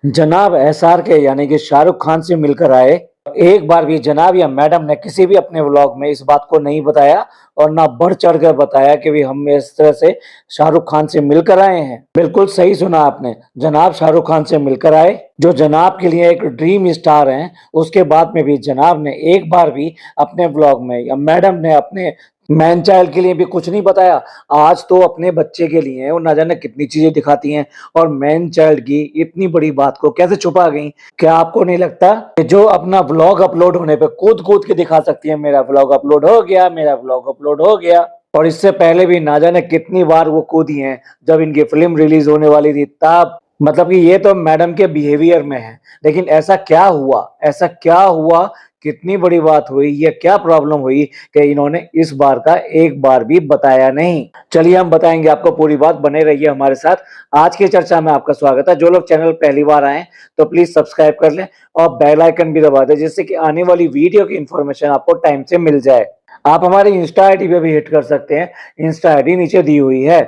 जनाब एसआर के यानी कि शाहरुख खान से मिलकर आए। एक बार भी जनाब या मैडम ने किसी भी अपने व्लॉग में इस बात को नहीं बताया और ना बढ़ चढ़ कर बताया कि भी हम इस तरह से शाहरुख खान से मिलकर आए हैं। बिल्कुल सही सुना आपने, जनाब शाहरुख खान से मिलकर आए, जो जनाब के लिए एक ड्रीम स्टार हैं। उसके बाद में भी जनाब ने एक बार भी अपने व्लॉग में या मैडम ने अपने मैन चाइल्ड के लिए भी कुछ नहीं बताया। आज तो अपने बच्चे के लिए वो ना जाने कितनी चीजें दिखाती हैं और मैन चाइल्ड की इतनी बड़ी बात को कैसे छुपा गई। क्या आपको नहीं लगता कि जो अपना व्लॉग अपलोड होने पे कूद कूद के दिखा सकती है, मेरा व्लॉग अपलोड हो गया, मेरा व्लॉग अपलोड हो गया। और इससे पहले भी ना जाने कितनी बार वो कूदी हैं जब इनकी फिल्म रिलीज होने वाली थी तब। मतलब कि ये तो मैडम के बिहेवियर में है। लेकिन ऐसा क्या हुआ, ऐसा क्या हुआ, कितनी बड़ी बात हुई, ये क्या प्रॉब्लम हुई कि इन्होंने इस बार का एक बार भी बताया नहीं। चलिए हम बताएंगे आपको पूरी बात, बने रहिए हमारे साथ। आज की चर्चा में आपका स्वागत है। जो लोग चैनल पहली बार आए तो प्लीज सब्सक्राइब कर लें और बेल आइकन भी दबा दें, जिससे कि आने वाली वीडियो की इंफॉर्मेशन आपको टाइम से मिल जाए। आप हमारे इंस्टा आईडी पे भी हिट कर सकते हैं, इंस्टा आईडी नीचे दी हुई है।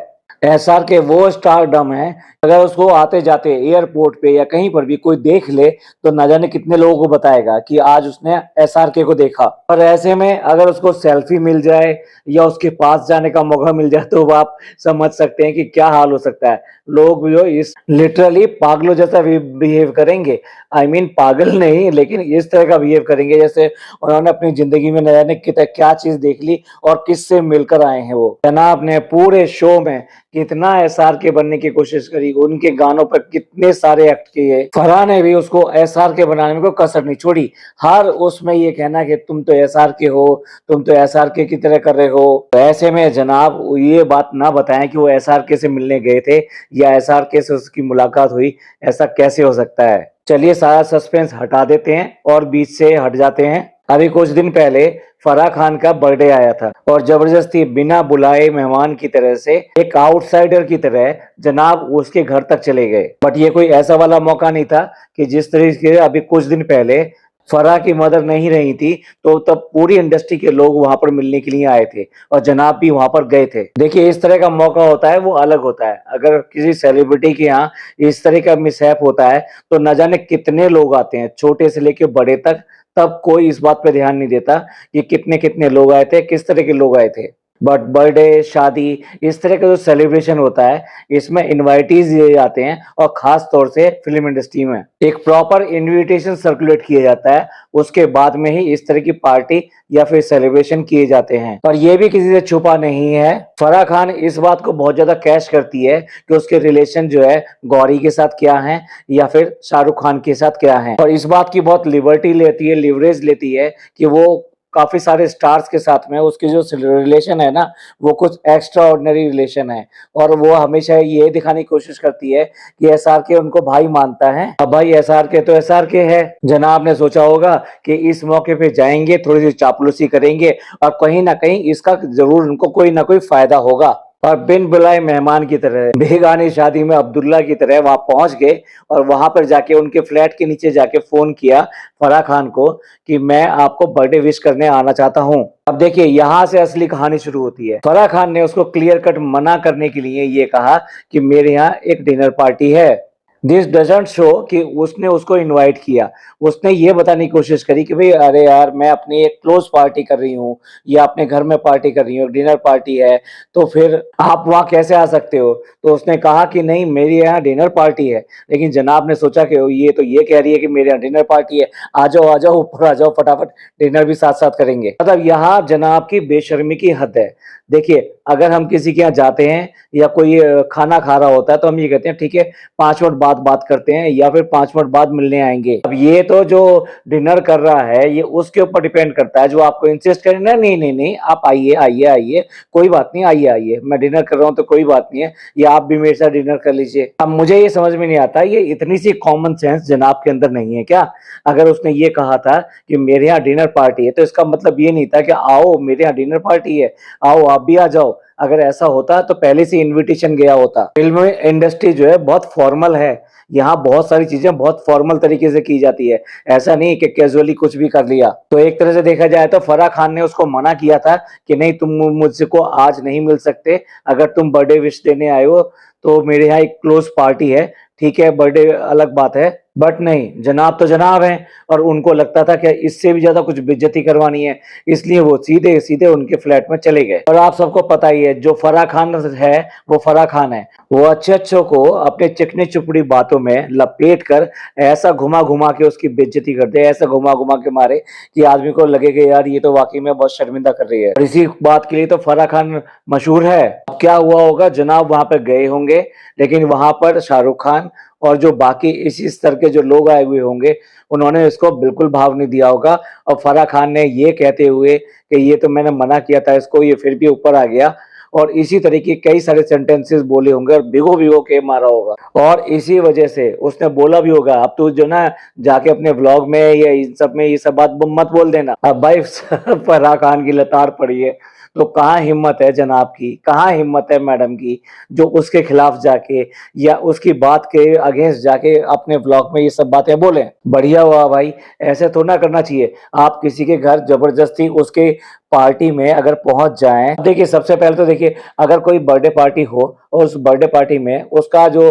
एसआर के वो स्टारडम है, अगर उसको आते जाते एयरपोर्ट पे या कहीं पर भी कोई देख ले तो ना जाने कितने लोगों को बताएगा कि आज उसने एसआरके को देखा। और ऐसे में अगर उसको सेल्फी मिल जाए या उसके पास जाने का मौका मिल जाए तो आप समझ सकते हैं कि क्या हाल हो सकता है। लोग जो इस लिटरली पागलों जैसा बिहेव करेंगे। आई मीन पागल नहीं, लेकिन इस तरह का बिहेव करेंगे जैसे उन्होंने अपनी जिंदगी में न जाने क्या चीज देख ली और किससे मिलकर आए हैं। वो जनाब ने पूरे शो में कितना एसआर के बनने की कोशिश करी, उनके गानों पर कितने सारे एक्ट किए। फरहान ने भी उसको एसआर के बनाने में कोई कसर नहीं छोड़ी। हर उसमें ये कहना कि तुम तो एसआर के हो, तुम तो एसआर के की तरह कर रहे हो। तो ऐसे में जनाब ये बात ना बताएं कि वो एसआर के से मिलने गए थे या एसआर के से उसकी मुलाकात हुई। ऐसा कैसे हो सकता है। चलिए सारा सस्पेंस हटा देते हैं और बीच से हट जाते हैं। अभी कुछ दिन पहले फराह खान का बर्थडे आया था और जबरदस्ती बिना बुलाए मेहमान की तरह से एक आउटसाइडर की तरह जनाब उसके घर तक चले गए। बट ये कोई ऐसा वाला मौका नहीं था कि जिस तरीके से अभी कुछ दिन पहले फराह की मदर नहीं रही थी तो तब पूरी इंडस्ट्री के लोग वहां पर मिलने के लिए आए थे और जनाब भी वहां पर गए थे। देखिए इस तरह का मौका होता है वो अलग होता है। अगर किसी सेलिब्रिटी के यहाँ इस तरह का मिसहैप होता है तो न जाने कितने लोग आते हैं, छोटे से लेके बड़े तक। तब कोई इस बात पे ध्यान नहीं देता कि कितने कितने लोग आए थे, किस तरह के लोग आए थे। बट बर्थडे, शादी, इस तरह का जो सेलिब्रेशन होता है इसमें इनवाइटीज दिए जाते हैं और खास तौर से फिल्म इंडस्ट्री में एक प्रॉपर इनविटेशन सर्कुलेट किया जाता है। उसके बाद में ही इस तरह की पार्टी या फिर सेलिब्रेशन किए जाते हैं। और ये भी किसी से छुपा नहीं है, फराह खान इस बात को बहुत ज्यादा कैश करती है कि उसके रिलेशन जो है गौरी के साथ क्या है या फिर शाहरुख खान के साथ क्या है। और इस बात की बहुत लिबर्टी लेती है, लिवरेज लेती है कि वो काफी सारे स्टार्स के साथ में उसकी जो रिलेशन है ना वो कुछ एक्स्ट्रा ऑर्डिनरी रिलेशन है। और वो हमेशा ये दिखाने की कोशिश करती है कि एसआरके उनको भाई मानता है। अब भाई एसआरके तो एसआरके है। जनाब ने सोचा होगा कि इस मौके पे जाएंगे, थोड़ी सी चापलूसी करेंगे और कहीं ना कहीं इसका जरूर उनको कोई ना कोई फायदा होगा। और बिन बुलाए मेहमान की तरह बेगानी शादी में अब्दुल्ला की तरह वहां पहुंच गए और वहां पर जाके उनके फ्लैट के नीचे जाके फोन किया फराह खान को कि मैं आपको बर्थडे विश करने आना चाहता हूं। अब देखिए यहाँ से असली कहानी शुरू होती है। फराह खान ने उसको क्लियर कट मना करने के लिए ये कहा कि मेरे यहाँ एक डिनर पार्टी है। दिस डजंट शो कि उसने उसको इनवाइट किया। उसने ये बताने की कोशिश करी कि भाई अरे यार मैं अपनी एक क्लोज पार्टी कर रही हूँ या अपने घर में पार्टी कर रही हूँ, डिनर पार्टी है, तो फिर आप वहाँ कैसे आ सकते हो। तो उसने कहा कि नहीं मेरे यहाँ डिनर पार्टी है। लेकिन जनाब ने सोचा कि ये तो ये कह रही है कि मेरे यहाँ डिनर पार्टी है, आ जाओ ऊपर आ जाओ फटाफट, डिनर भी साथ साथ करेंगे। मतलब यहाँ जनाब की बेशर्मी की हद है। देखिए अगर हम किसी के यहाँ जाते हैं या कोई खाना खा रहा होता है तो हम ये कहते हैं ठीक है 5 मिनट बाद बात करते हैं या फिर 5 मिनट बाद मिलने आएंगे। अब ये तो जो डिनर कर रहा है ये उसके ऊपर डिपेंड करता है, जो आपको इंसिस्ट करे ना नहीं नहीं नहीं आप आइए आइए आइए, कोई बात नहीं, आइए आइए, मैं डिनर कर रहा हूँ तो कोई बात नहीं है, या आप भी मेरे साथ डिनर कर लीजिए। अब मुझे ये समझ में नहीं आता ये इतनी सी कॉमन सेंस जनाब के अंदर नहीं है क्या। अगर उसने ये कहा था कि मेरे यहाँ डिनर पार्टी है तो इसका मतलब ये नहीं था कि आओ मेरे यहाँ डिनर पार्टी है, आओ आप भी आ जाओ। अगर ऐसा होता तो पहले से इनविटेशन गया होता। फिल्म इंडस्ट्री जो है बहुत फॉर्मल है, यहाँ बहुत सारी चीजें बहुत फॉर्मल तरीके से की जाती है। ऐसा नहीं कि कैजुअली कुछ भी कर लिया। तो एक तरह से देखा जाए तो फराह खान ने उसको मना किया था कि नहीं तुम मुझसे को आज नहीं मिल सकते, अगर तुम बर्थडे विश देने आए हो तो मेरे यहाँ एक क्लोज पार्टी है, ठीक है बर्थडे अलग बात है, बट नहीं, जनाब तो जनाब हैं और उनको लगता था कि इससे भी ज्यादा कुछ बेइज्जती करवानी है, इसलिए वो सीधे सीधे उनके फ्लैट में चले गए। और आप सबको पता ही है, जो फराह खान है वो फराह खान है, वो अच्छे अच्छों को अपने चिकनी चुपड़ी बातों में लपेट कर ऐसा घुमा घुमा के उसकी बेइज्जती करते हैं, ऐसा घुमा घुमा के मारे कि आदमी को लगे कि यार ये तो वाकई में बहुत शर्मिंदा कर रही है। और इसी बात के लिए तो फराह खान मशहूर है। अब क्या हुआ होगा, जनाब वहां पे गए होंगे, लेकिन वहां पर शाहरुख खान और जो बाकी इसी स्तर के जो लोग आए हुए होंगे, उन्होंने इसको बिल्कुल भाव नहीं दिया होगा। और फराह खान ने ये कहते हुए कि ये तो मैंने मना किया था इसको, ये फिर भी ऊपर आ गया, और इसी तरीके कई सारे सेंटेंसेस बोले होंगे और भिगो भिगो के मारा होगा। और इसी वजह से उसने बोला भी होगा, अब तू जो ना जाके अपने व्लॉग में या इन सब में ये सब बात मत बोल देना। अब भाई फराह खान की लताड़ पड़ी है, तो कहाँ हिम्मत है जनाब की, कहाँ हिम्मत है मैडम की, जो उसके खिलाफ जाके या उसकी बात के अगेंस्ट जाके अपने ब्लॉग में ये सब बातें बोले। बढ़िया हुआ भाई, ऐसे थोड़ा ना करना चाहिए। आप किसी के घर जबरदस्ती उसके पार्टी में अगर पहुंच जाएं, देखिए सबसे पहले तो देखिए, अगर कोई बर्थडे पार्टी हो और उस बर्थडे पार्टी में उसका जो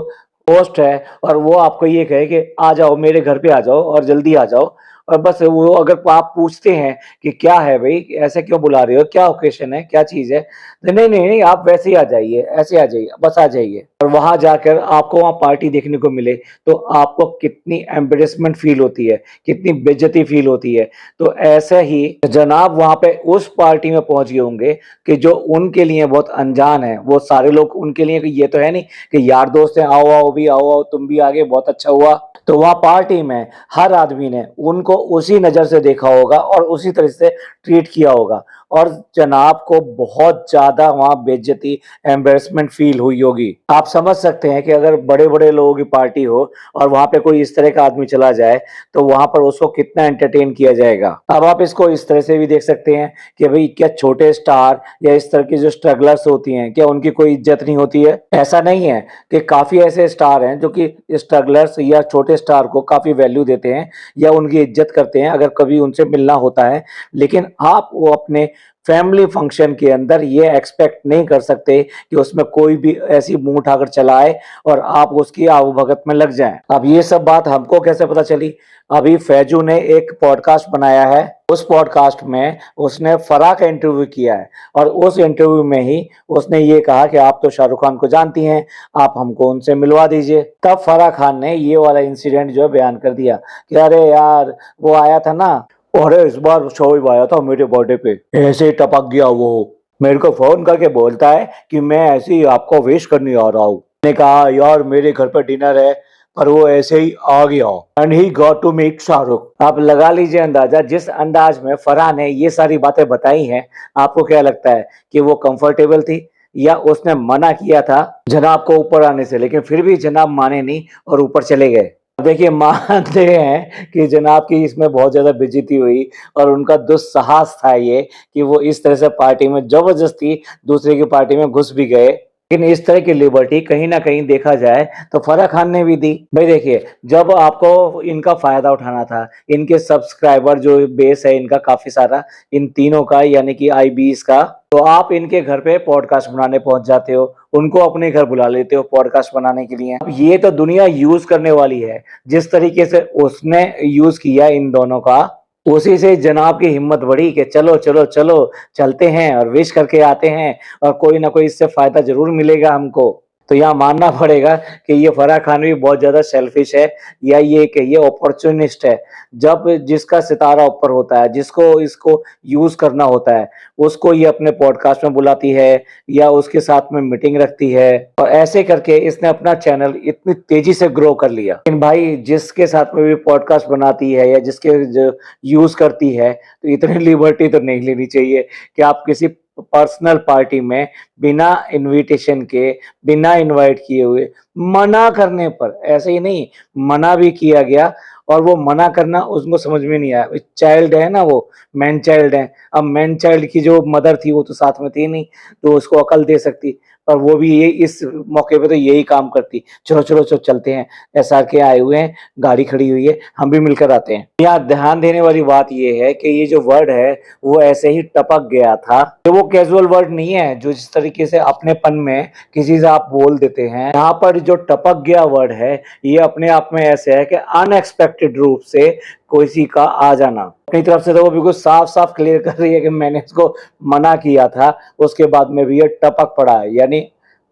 होस्ट है और वो आपको ये कहे कि आ जाओ मेरे घर पे आ जाओ और जल्दी आ जाओ, और बस वो अगर आप पूछते हैं कि क्या है भाई, ऐसे क्यों बुला रहे हो, क्या ओकेशन है, क्या चीज है, तो नहीं नहीं नहीं, आप वैसे ही आ जाइए, ऐसे आ जाइए, बस आ जाइए। और वहां जाकर आपको वहां पार्टी देखने को मिले तो आपको कितनी एम्बेरसमेंट फील होती है, कितनी बेइज्जती फील होती है। तो ऐसे ही जनाब वहां पे उस पार्टी में पहुंच गए होंगे कि जो उनके लिए बहुत अनजान है, वो सारे लोग उनके लिए, ये तो है नहीं कि यार दोस्त हैं, आओ आओ भी, आओ आओ तुम भी आगे, बहुत अच्छा हुआ। तो वहां पार्टी में हर आदमी ने उनको उसी नजर से देखा होगा और उसी तरह से ट्रीट किया होगा, और जनाब को बहुत ज्यादा वहां बेइज्जती, एम्बेरसमेंट फील हुई होगी। आप समझ सकते हैं कि अगर बड़े बड़े लोगों की पार्टी हो और वहां पे कोई इस तरह का आदमी चला जाए तो वहां पर उसको कितना एंटरटेन किया जाएगा। अब आप इसको इस तरह से भी देख सकते हैं कि भाई क्या छोटे स्टार या इस तरह की जो स्ट्रगलर्स होती हैं, क्या उनकी कोई इज्जत नहीं होती है? ऐसा नहीं है कि काफी ऐसे स्टार हैं जो कि स्ट्रगलर्स या छोटे स्टार को काफी वैल्यू देते हैं या उनकी इज्जत करते हैं अगर कभी उनसे मिलना होता है, लेकिन आप वो अपने फैमिली फंक्शन के अंदर ये एक्सपेक्ट नहीं कर सकते कि उसमें कोई भी ऐसी मुंह उठाकर चलाए और आप उसकी आवभगत में लग जाएं। अब ये सब बात हमको कैसे पता चली? अभी फैजू ने एक पॉडकास्ट बनाया है, उस पॉडकास्ट में उसने फराह का इंटरव्यू किया है, और उस इंटरव्यू में ही उसने ये कहा कि आप तो शाहरुख खान को जानती हैं, आप हमको उनसे मिलवा दीजिए। तब फराह खान ने ये वाला इंसिडेंट जो है बयान कर दिया कि अरे यार वो आया था ना, अरे इस बार शोएब आया था मेरे बर्थडे पे, ऐसे ही टपक गया, वो मेरे को फोन करके बोलता है कि मैं ऐसे ही आपको विश करने आ रहा हूँ। मैंने कहा यार मेरे घर पर डिनर है, पर वो ऐसे ही आ गया, and he got to meet Shahrukh. आप लगा लीजिए अंदाजा, जिस अंदाज में फराह ने ये सारी बातें बताई हैं, आपको क्या लगता है कि वो कंफर्टेबल थी या उसने मना किया था जनाब को ऊपर आने से, लेकिन फिर भी जनाब माने नहीं और ऊपर चले गए। देखिए मानते हैं कि जनाब की इसमें बहुत ज्यादा बेइज्जती हुई और उनका दुस्साहस था ये कि वो इस तरह से पार्टी में जबरदस्ती दूसरे की पार्टी में घुस भी गए, लेकिन इस तरह की लिबर्टी कहीं ना कहीं देखा जाए तो फराह खान ने भी दी। भाई देखिए, जब आपको इनका फायदा उठाना था, इनके सब्सक्राइबर जो बेस है इनका काफी सारा, इन तीनों का यानी कि आई20 का, तो आप इनके घर पे पॉडकास्ट बनाने पहुंच जाते हो, उनको अपने घर बुला लेते हो पॉडकास्ट बनाने के लिए। अब ये तो दुनिया यूज करने वाली है, जिस तरीके से उसने यूज किया इन दोनों का, उसी से जनाब की हिम्मत बढ़ी कि चलो चलो चलो चलते हैं और विश करके आते हैं और कोई ना कोई इससे फायदा जरूर मिलेगा हमको। तो यहाँ मानना पड़ेगा कि ये फराह खान भी बहुत ज्यादा सेल्फिश है, या ये कहिए अपॉर्चुनिस्ट है। जब जिसका सितारा ऊपर होता है, जिसको इसको यूज करना होता है, उसको ये अपने पॉडकास्ट में बुलाती है या उसके साथ में मीटिंग रखती है, और ऐसे करके इसने अपना चैनल इतनी तेजी से ग्रो कर लिया। लेकिन भाई जिसके साथ में भी पॉडकास्ट बनाती है या जिसके जो यूज करती है, तो इतनी लिबर्टी तो नहीं लेनी चाहिए कि आप किसी पर्सनल पार्टी में बिना इनविटेशन के, बिना इनवाइट किए हुए, मना करने पर, ऐसे ही नहीं मना भी किया गया, और वो मना करना उसको समझ में नहीं आया। चाइल्ड है ना, वो मैन चाइल्ड है। अब मैन चाइल्ड की जो मदर थी वो तो साथ में थी नहीं, तो उसको अकल दे सकती, और वो भी ये इस मौके पे तो यही काम करती, चलो चलो चलो चलते हैं, SRK आए हुए हैं, गाड़ी खड़ी हुई है, हम भी मिलकर आते हैं। यहाँ ध्यान देने वाली बात ये है कि ये जो वर्ड है वो ऐसे ही टपक गया था, तो वो कैजुअल वर्ड नहीं है जो जिस तरीके से अपनेपन में किसी से आप बोल देते हैं। यहाँ पर जो टपक गया वर्ड है ये अपने आप में ऐसे है कि अनएक्सपेक्टेड रूप से किसी का आ जाना। अपनी तरफ से तो वो बिल्कुल साफ साफ क्लियर कर रही है कि मैंने इसको मना किया था, उसके बाद में भी ये टपक पड़ा है, यानी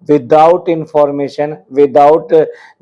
without information, without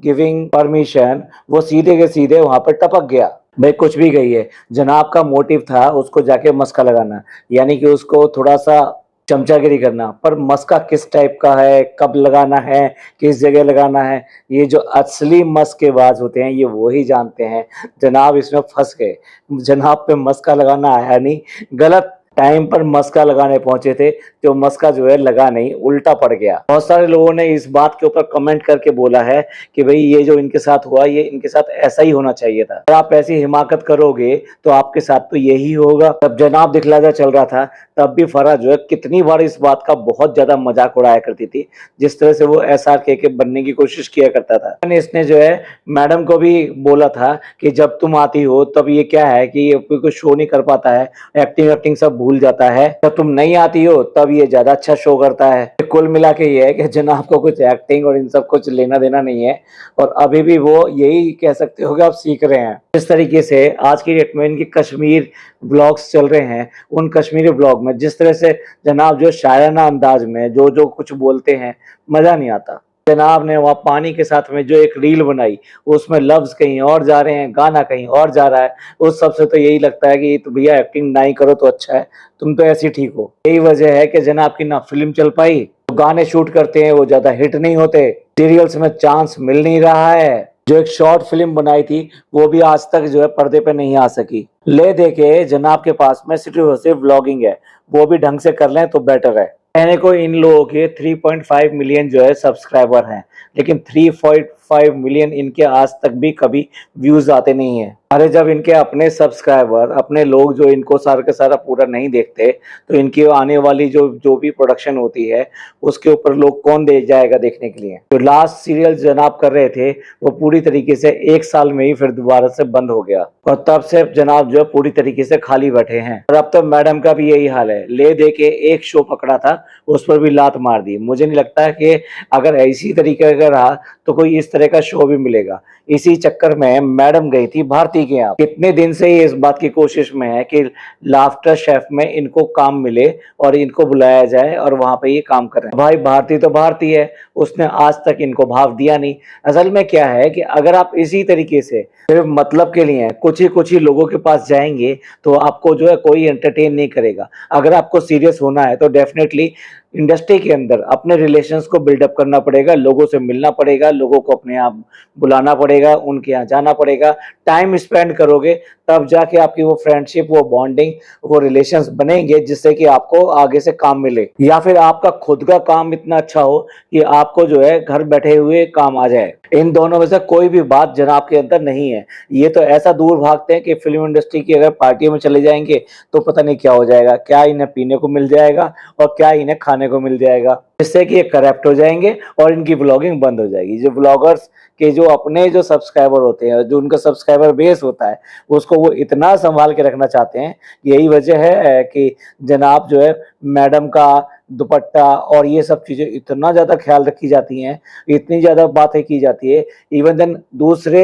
giving permission वो सीधे के सीधे वहां पर टपक गया। भाई कुछ भी गई है, जनाब का मोटिव था उसको जाके मस्का लगाना, यानी कि उसको थोड़ा सा चमचागिरी करना, पर मस्का किस टाइप का है, कब लगाना है, किस जगह लगाना है, ये जो असली मस्केबाज होते हैं ये वो ही जानते हैं। जनाब इसमें फंस गए, जनाब पे मस्का लगाना आया नहीं, गलत टाइम पर मस्का लगाने पहुंचे थे, जो मस्का जो है लगा नहीं, उल्टा पड़ गया। बहुत सारे लोगों ने इस बात के ऊपर कमेंट करके बोला है कि भाई ये जो इनके साथ हुआ ये इनके साथ ऐसा ही होना चाहिए था, अगर आप ऐसी हिमाकत करोगे तो आपके साथ तो यही होगा। तब जनाब दिखलाजा चल रहा था तब भी फराह जो है कितनी बार इस बात का बहुत ज्यादा मजाक उड़ाया करती थी, जिस तरह से वो SRK के बनने की कोशिश किया करता था। इसने जो है मैडम को भी बोला था कि जब तुम आती हो तब ये क्या है कि ये कोई शो नहीं कर पाता है, एक्टिंग सब भूल जाता है, जब तुम नहीं आती हो तब ये ज्यादा अच्छा शो करता है। कुल मिला के ये है कि जनाब को कुछ एक्टिंग और इन सब कुछ लेना देना नहीं है, और अभी भी वो यही कह सकते हो कि आप सीख रहे हैं। इस तरीके से आज की डेट में इनके कश्मीर ब्लॉग्स चल रहे हैं, उन कश्मीरी ब्लॉग में जिस तरह से जनाब जो शायराना अंदाज में जो जो कुछ बोलते हैं मजा नहीं आता। जनाब ने वहाँ पानी के साथ में जो एक रील बनाई उसमें लफ्ज कहीं और जा रहे हैं, गाना कहीं और जा रहा है, उस सबसे तो यही लगता है कि तो भैया एक्टिंग नहीं करो तो अच्छा है, तुम तो ऐसी ठीक हो। यही वजह है कि जनाब की ना फिल्म चल पाई, तो गाने शूट करते हैं वो ज्यादा हिट नहीं होते, सीरियल्स में चांस मिल नहीं रहा है, जो एक शॉर्ट फिल्म बनाई थी वो भी आज तक जो है पर्दे पे नहीं आ सकी। ले देके जनाब के पास में सिर्फ व्लॉगिंग है, वो भी ढंग से कर लें तो बेटर है। कहने को इन लोगों के 3.5 मिलियन जो है सब्सक्राइबर हैं, लेकिन 3.5 मिलियन इनके आज तक भी कभी व्यूज आते नहीं है। अरे जब इनके अपने सब्सक्राइबर, अपने लोग जो इनको सारा का सारा पूरा नहीं देखते, तो इनकी आने वाली जो भी प्रोडक्शन होती है उसके ऊपर लोग कौन दे जाएगा देखने के लिए। जो लास्ट सीरियल जनाब कर रहे थे वो पूरी तरीके से 1 साल में ही फिर दोबारा से बंद हो गया, और तब से जनाब जो है पूरी तरीके से खाली बैठे हैं। और अब तो मैडम का भी यही हाल है, ले दे के एक शो पकड़ा था उस पर भी लात मार दी। मुझे नहीं लगता है कि अगर इसी तरीके का रहा तो कोई इस तरह का शो भी मिलेगा। इसी चक्कर में मैडम गई थी भारती के यहाँ, कितने दिन से ये इस बात की कोशिश में है कि लाफ्टर शेफ में इनको काम मिले और इनको बुलाया जाए और वहां पे ये काम करें। भाई भारती तो भारती है, उसने आज तक इनको भाव दिया नहीं। असल में क्या है कि अगर आप इसी तरीके से सिर्फ मतलब के लिए कुछ ही लोगों के पास जाएंगे तो आपको जो है कोई एंटरटेन नहीं करेगा। अगर आपको सीरियस होना है तो डेफिनेटली इंडस्ट्री के अंदर अपने रिलेशंस को बिल्डअप करना पड़ेगा, लोगों से मिलना पड़ेगा, लोगों को अपने यहाँ बुलाना पड़ेगा, उनके यहाँ जाना पड़ेगा, टाइम स्पेंड करोगे तब जाके आपकी वो फ्रेंडशिप, वो बॉन्डिंग, वो रिलेशंस बनेंगे जिससे कि आपको आगे से काम मिले। या फिर आपका खुद का काम इतना अच्छा हो कि आपको जो है घर बैठे हुए काम आ जाए। इन दोनों में से कोई भी बात जनाब के अंदर नहीं है। ये तो ऐसा दूर भागते हैं कि फिल्म इंडस्ट्री की अगर पार्टियों में चले जाएंगे तो पता नहीं क्या हो जाएगा, क्या इन्हें पीने को मिल जाएगा और क्या इन्हें खाने को मिल जाएगा, जिससे कि ये करप्ट हो जाएंगे और इनकी ब्लॉगिंग बंद हो जाएगी। जो ब्लॉगर्स के जो अपने जो सब्सक्राइबर होते हैं, जो उनका सब्सक्राइबर बेस होता है, उसको वो इतना संभाल के रखना चाहते हैं। यही वजह है कि जनाब जो है मैडम का दुपट्टा और ये सब चीजें इतना ज्यादा ख्याल रखी जाती हैं, इतनी ज्यादा बातें की जाती है। इवन देन दूसरे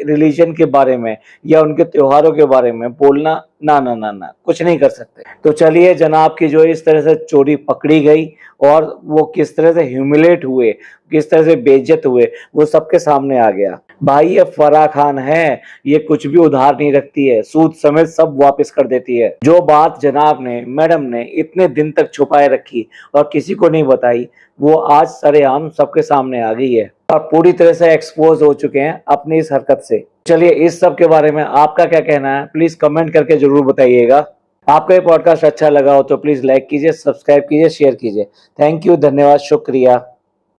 रिलीजन के बारे में या उनके त्योहारों के बारे में बोलना ना ना ना ना कुछ नहीं कर सकते। तो चलिए जनाब की जो इस तरह से चोरी पकड़ी गई और वो किस तरह से ह्यूमिलेट हुए, किस तरह से बेइज्जत हुए, वो सबके सामने आ गया। भाई ये फराह खान है, ये कुछ भी उधार नहीं रखती है, सूद समेत सब वापस कर देती है। जो बात जनाब ने, मैडम ने इतने दिन तक छुपाए रखी और किसी को नहीं बताई, वो आज सरेआम सबके सामने आ गई है और पूरी तरह से एक्सपोज हो चुके हैं अपनी इस हरकत से। चलिए इस सब के बारे में आपका क्या कहना है प्लीज कमेंट करके जरूर बताइएगा। आपका ये पॉडकास्ट अच्छा लगा हो तो प्लीज लाइक कीजिए, सब्सक्राइब कीजिए, शेयर कीजिए। थैंक यू, धन्यवाद, शुक्रिया।